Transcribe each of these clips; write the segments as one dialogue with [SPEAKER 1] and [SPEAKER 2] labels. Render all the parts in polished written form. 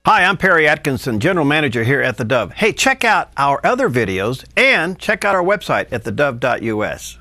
[SPEAKER 1] Hi, I'm Perry Atkinson, General Manager here at theDove. Hey, check out our other videos and check out our website at thedove.us.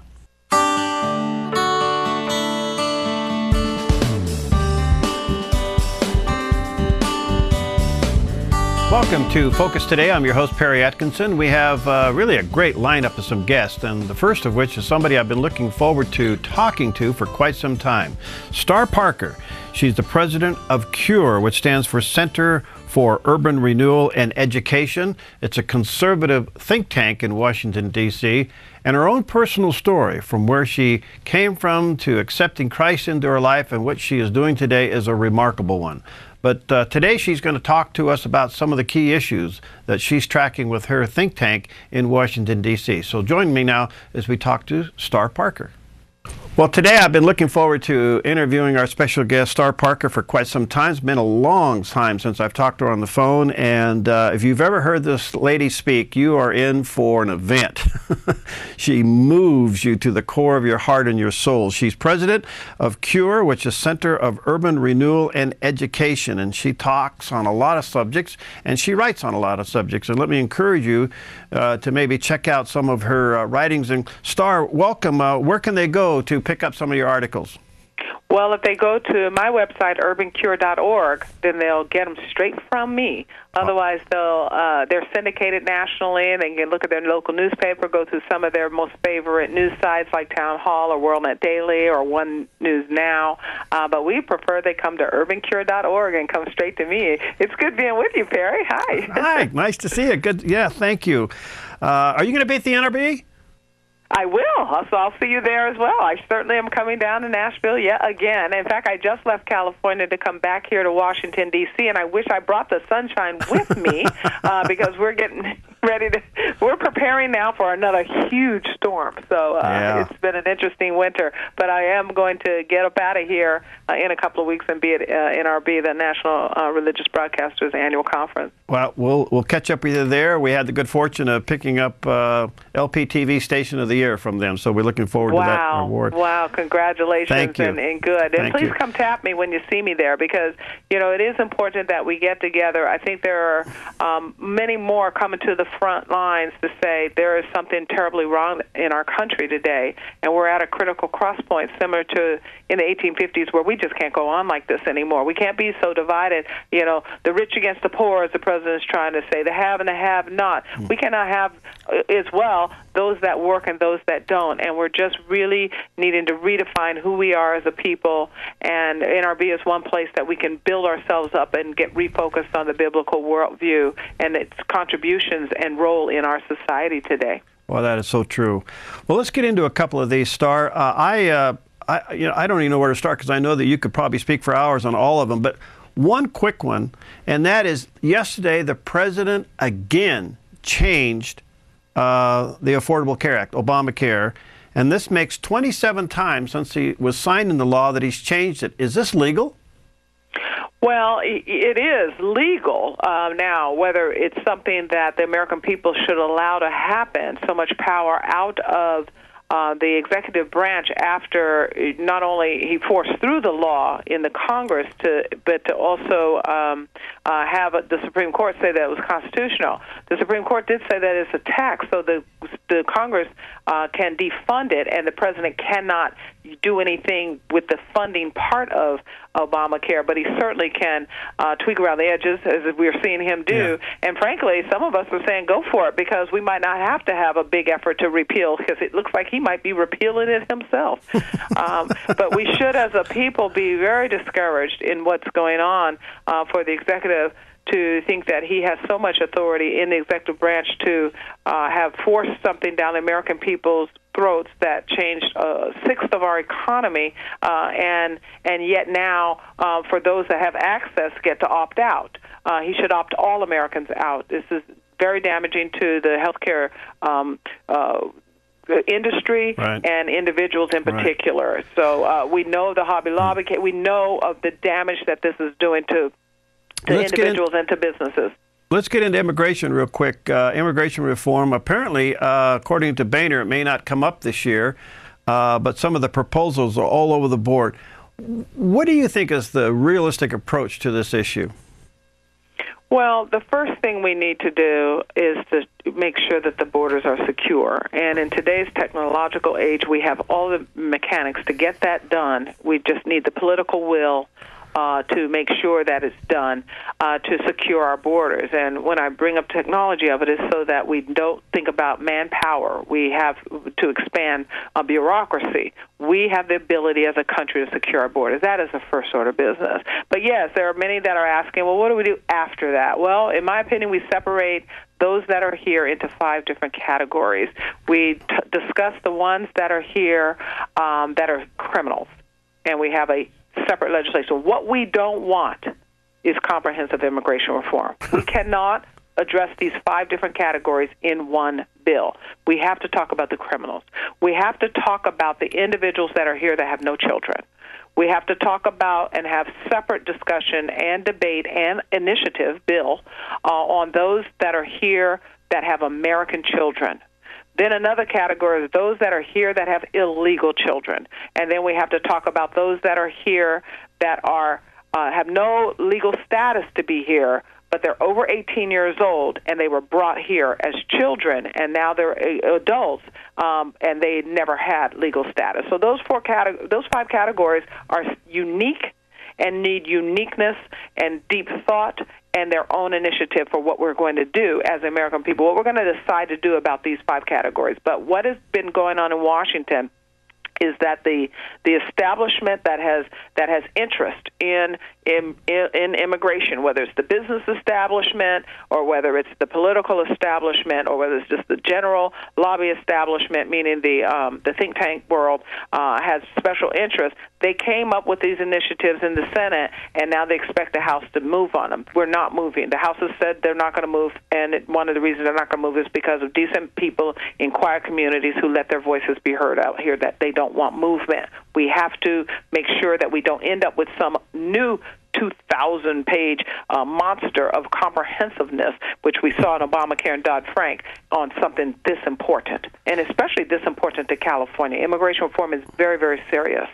[SPEAKER 1] Welcome to Focus Today. I'm your host, Perry Atkinson. We have really a great lineup of some guests, and the first of which is somebody I've been looking forward to talking to for quite some time. Star Parker. She's the president of CURE, which stands for Center for Urban Renewal and Education. It's a conservative think tank in Washington, D.C., and her own personal story from where she came from to accepting Christ into her life and what she is doing today is a remarkable one. But today she's going to talk to us about some of the key issues that she's tracking with her think tank in Washington, D.C. So join me now as we talk to Star Parker. Well, today I've been looking forward to interviewing our special guest, Star Parker, for quite some time. It's been a long time since I've talked to her on the phone, and if you've ever heard this lady speak, you are in for an event. She moves you to the core of your heart and your soul. She's president of CURE, which is Center of Urban Renewal and Education, and she talks on a lot of subjects, and she writes on a lot of subjects. And let me encourage you to maybe check out some of her writings. And Star, welcome. Where can they go to pick up some of your articles?
[SPEAKER 2] Well, if they go to my website, urbancure.org, then they'll get them straight from me. Otherwise, they're syndicated nationally, and they can look at their local newspaper, go to some of their most favorite news sites like Town Hall or WorldNet Daily or One News Now. But we prefer they come to urbancure.org and come straight to me. It's good being with you, Perry. Hi.
[SPEAKER 1] Hi. Nice to see you. Good. Yeah, thank you. Are you going to be at the NRB?
[SPEAKER 2] I will. So I'll see you there as well. I certainly am coming down to Nashville yet again. In fact, I just left California to come back here to Washington, D.C., and I wish I brought the sunshine with me because we're getting ready to, we're preparing now for another huge storm. So It's been an interesting winter. But I am going to get up out of here in a couple of weeks and be at NRB, the National Religious Broadcasters Annual Conference.
[SPEAKER 1] Well, we'll catch up with you there. We had the good fortune of picking up LPTV Station of the Year from them, so we're looking forward to that award.
[SPEAKER 2] Wow, congratulations.
[SPEAKER 1] Thank you.
[SPEAKER 2] And good. And please come tap me when you see me there, because, you know, it is important that we get together. I think there are many more coming to the front lines to say there is something terribly wrong in our country today, and we're at a critical cross point similar to in the 1850s where we just can't go on like this anymore. We can't be so divided, you know, the rich against the poor, as the president is trying to say, the have and the have not. We cannot have as well those that work and those that don't, and we're just really needing to redefine who we are as a people, and NRB is one place that we can build ourselves up and get refocused on the biblical worldview and its contributions and role in our society today.
[SPEAKER 1] Well, that is so true. Well, let's get into a couple of these, Star. I don't even know where to start because I know that you could probably speak for hours on all of them, but one quick one, and that is yesterday the president again changed the Affordable Care Act, Obamacare, and this makes 27 times since he was signed into law that he's changed it. Is this legal?
[SPEAKER 2] Well, it is legal now. Whether it's something that the American people should allow to happen, so much power out of the executive branch after not only he forced through the law in the Congress, but to also have the Supreme Court say that it was constitutional. The Supreme Court did say that it's a tax, so the Congress can defund it, and the president cannot do anything with the funding part of Obamacare, but he certainly can tweak around the edges, as we're seeing him do. Yeah. And frankly, some of us are saying go for it, because we might not have to have a big effort to repeal, because it looks like he might be repealing it himself. But we should, as a people, be very discouraged in what's going on for the executive to think that he has so much authority in the executive branch to have forced something down the American people's throats that changed a sixth of our economy, and yet now for those that have access get to opt out. He should opt all Americans out. This is very damaging to the healthcare industry and individuals in particular. Right. So we know the Hobby Lobby. We know of the damage that this is doing to individuals and to businesses.
[SPEAKER 1] Let's get into immigration real quick. Immigration reform, apparently, according to Boehner, it may not come up this year, but some of the proposals are all over the board. What do you think is the realistic approach to this issue?
[SPEAKER 2] Well, the first thing we need to do is to make sure that the borders are secure. And in today's technological age, we have all the mechanics to get that done. We just need the political will to make sure that it's done to secure our borders. And when I bring up technology of it, is so that we don't think about manpower. We have to expand bureaucracy. We have the ability as a country to secure our borders. That is the first order of business. But yes, there are many that are asking, well, what do we do after that? Well, in my opinion, we separate those that are here into 5 different categories. We discuss the ones that are here that are criminals, and we have a separate legislation. What we don't want is comprehensive immigration reform. We cannot address these 5 different categories in one bill. We have to talk about the criminals. We have to talk about the individuals that are here that have no children. We have to talk about and have separate discussion and debate and initiative bill on those that are here that have American children. Then another category is those that are here that have illegal children. And then we have to talk about those that are here that are have no legal status to be here, but they're over 18 years old, and they were brought here as children, and now they're adults, and they never had legal status. So those 5 categories are unique and need uniqueness and deep thought and their own initiative for what we're going to do as American people, what we're going to decide to do about these 5 categories. But what has been going on in Washington is that the establishment that has interest in immigration, whether it's the business establishment or whether it's the political establishment or whether it's just the general lobby establishment, meaning the think tank world, has special interest. They came up with these initiatives in the Senate, and now they expect the House to move on them. We're not moving. The House has said they're not going to move, and one of the reasons they're not going to move is because of decent people in quiet communities who let their voices be heard out here, that they don't want movement. We have to make sure that we don't end up with some new 2,000-page monster of comprehensiveness, which we saw in Obamacare and Dodd-Frank, on something this important, and especially this important to California. Immigration reform is very, very serious.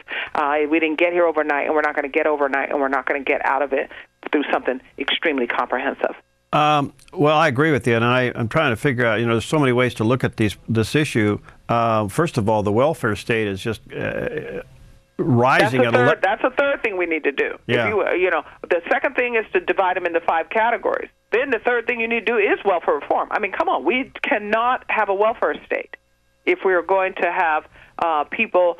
[SPEAKER 2] We didn't get here overnight, and we're not going to get overnight, and we're not going to get out of it through something extremely comprehensive.
[SPEAKER 1] Well, I agree with you, and I'm trying to figure out, there's so many ways to look at this issue. First of all, the welfare state is just rising.
[SPEAKER 2] That's a third thing we need to do.
[SPEAKER 1] Yeah.
[SPEAKER 2] The second thing is to divide them into 5 categories. Then the third thing you need to do is welfare reform. I mean, come on, we cannot have a welfare state if we are going to have people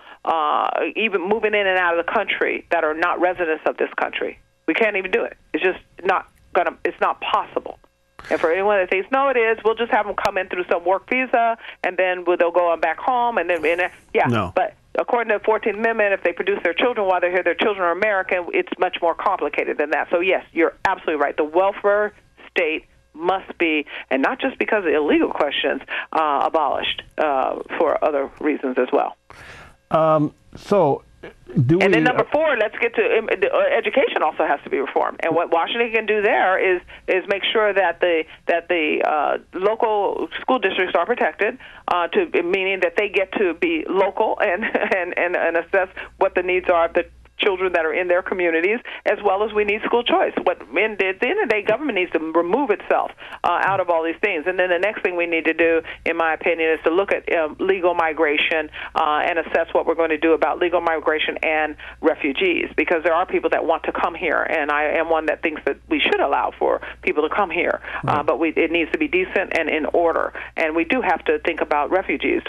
[SPEAKER 2] even moving in and out of the country that are not residents of this country. We can't even do it. It's just it's not possible. And for anyone that thinks, no, it is, we'll just have them come in through some work visa, and then they'll go on back home, and then,
[SPEAKER 1] No.
[SPEAKER 2] But according to the 14th Amendment, if they produce their children while they're here, their children are American, it's much more complicated than that. So, yes, you're absolutely right. The welfare state must be, and not just because of illegal questions, abolished for other reasons as well. And then number 4, let's get to education. Also has to be reformed. And what Washington can do there is make sure that the local school districts are protected, meaning that they get to be local and assess what the needs are of the children that are in their communities, as well as we need school choice. At the end of the day, government needs to remove itself out of all these things. And then the next thing we need to do, in my opinion, is to look at legal migration and assess what we're going to do about legal migration and refugees, because there are people that want to come here, and I am one that thinks that we should allow for people to come here, right. But it needs to be decent and in order. And we do have to think about refugees.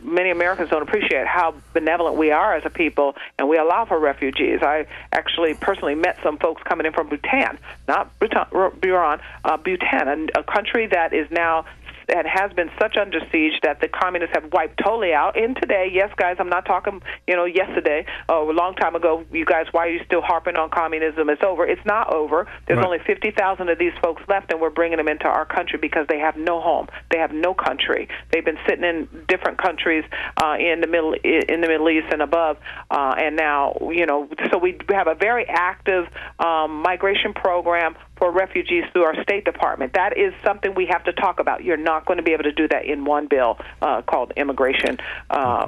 [SPEAKER 2] Many Americans don't appreciate how benevolent we are as a people, and we allow for refugees. I actually personally met some folks coming in from Bhutan, not Bhutan, Bhutan, a country that is now and has been such under siege that the communists have wiped totally out. And today, yes, guys, I'm not talking, yesterday, a long time ago, you guys, why are you still harping on communism? It's over. It's not over. There's only 50,000 of these folks left, and we're bringing them into our country because they have no home. They have no country. They've been sitting in different countries in the Middle East and above, and now, so we have a very active migration program for refugees through our State Department. That is something we have to talk about. You're not going to be able to do that in one bill called immigration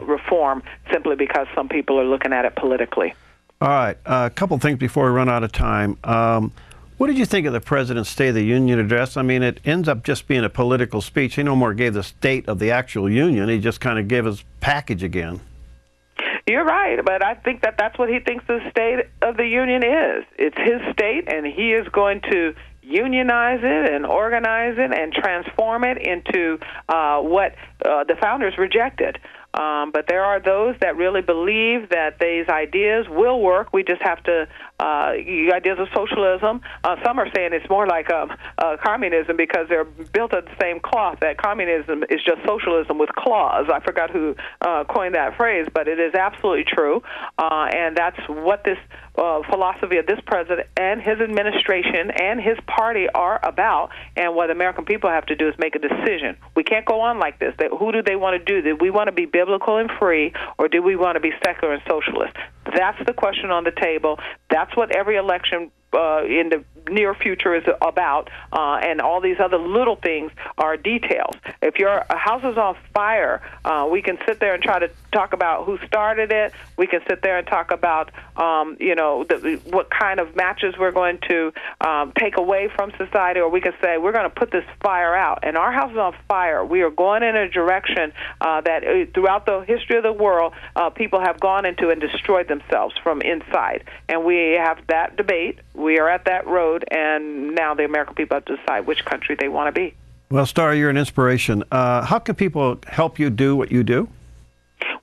[SPEAKER 2] reform, simply because some people are looking at it politically.
[SPEAKER 1] All right. A couple things before we run out of time. What did you think of the President's State of the Union address? I mean, it ends up just being a political speech. He no more gave the state of the actual union. He just kind of gave his package again.
[SPEAKER 2] You're right, but I think that that's what he thinks the State of the Union is. It's his state, and he is going to unionize it and organize it and transform it into what the founders rejected. But there are those that really believe that these ideas will work. We just have to, ideas of socialism, some are saying it's more like communism because they're built of the same cloth, that communism is just socialism with claws. I forgot who coined that phrase, but it is absolutely true. And that's what this philosophy of this president and his administration and his party are about. And what the American people have to do is make a decision. We can't go on like this. Who do they want to do? Do we want to be biblical and free, or do we want to be secular and socialist? That's the question on the table. That's what every election in the near future is about, and all these other little things are details. If your house is on fire, we can sit there and try to talk about who started it. We can sit there and talk about, what kind of matches we're going to take away from society, or we can say we're going to put this fire out. And our house is on fire. We are going in a direction that throughout the history of the world, people have gone into and destroyed themselves from inside. And we have that debate. We are at that road, and now the American people have to decide which country they want to be.
[SPEAKER 1] Well, Star, you're an inspiration. How can people help you do what you do?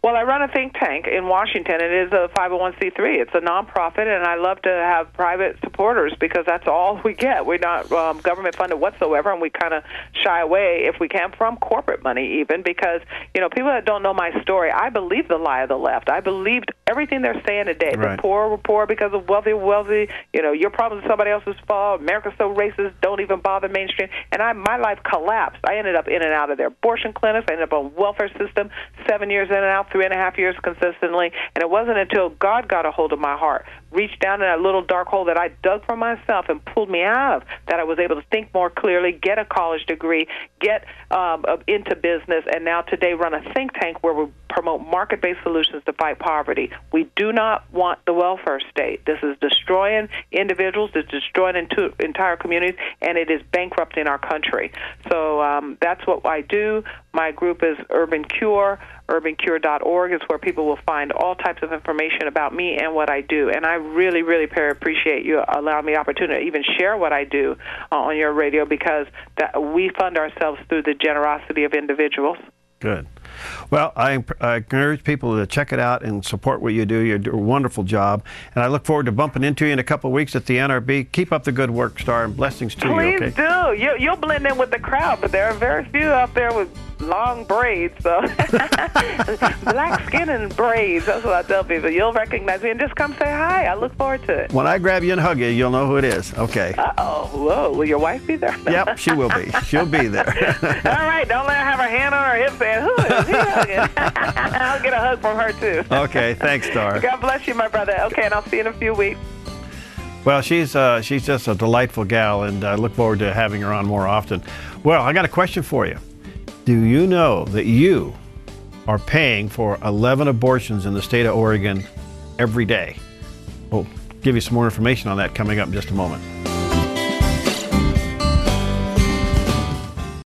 [SPEAKER 2] Well, I run a think tank in Washington. It is a 501c3. It's a nonprofit, and I love to have private supporters because that's all we get. We're not government funded whatsoever, and we kind of shy away, if we can, from corporate money even because, people that don't know my story, I believe the lie of the left. I believed everything they're saying today.
[SPEAKER 1] Right.
[SPEAKER 2] The poor were poor because of wealthy. Your problem is somebody else's fault. America's so racist, don't even bother mainstream. And my life collapsed. I ended up in and out of their abortion clinics. I ended up on welfare system, 7 years in and out, 3.5 years consistently, and it wasn't until God got a hold of my heart, reached down in that little dark hole that I dug for myself and pulled me out of, that I was able to think more clearly, get a college degree, get into business, and now today run a think tank where we promote market-based solutions to fight poverty. We do not want the welfare state. This is destroying individuals, it's destroying entire communities, and it is bankrupting our country. So that's what I do. My group is Urban Cure. UrbanCure.org is where people will find all types of information about me and what I do. And I really, really appreciate you allowing me the opportunity to even share what I do on your radio because we fund ourselves through the generosity of individuals.
[SPEAKER 1] Good. Well, I encourage people to check it out and support what you do. You do a wonderful job. And I look forward to bumping into you in a couple of weeks at the NRB. Keep up the good work, Star, and blessings to you.
[SPEAKER 2] Please do. You'll blend in with the crowd, but there are very few out there with long braids, so black skin and braids. That's what I tell people. You'll recognize me and just come say hi. I look forward to it.
[SPEAKER 1] When I grab you and hug you, you'll know who it is. Okay.
[SPEAKER 2] Uh-oh. Whoa. Will your wife be there?
[SPEAKER 1] Yep, she will be. She'll be there.
[SPEAKER 2] All right. Don't let her have her hand on her hip saying, who is he hugging? I'll get a hug from her, too.
[SPEAKER 1] Okay. Thanks, Star.
[SPEAKER 2] God bless you, my brother. Okay, and I'll see you in a few weeks.
[SPEAKER 1] Well, she's just a delightful gal, and I look forward to having her on more often. Well, I got a question for you. Do you know that you are paying for 11 abortions in the state of Oregon every day? We'll give you some more information on that coming up in just a moment.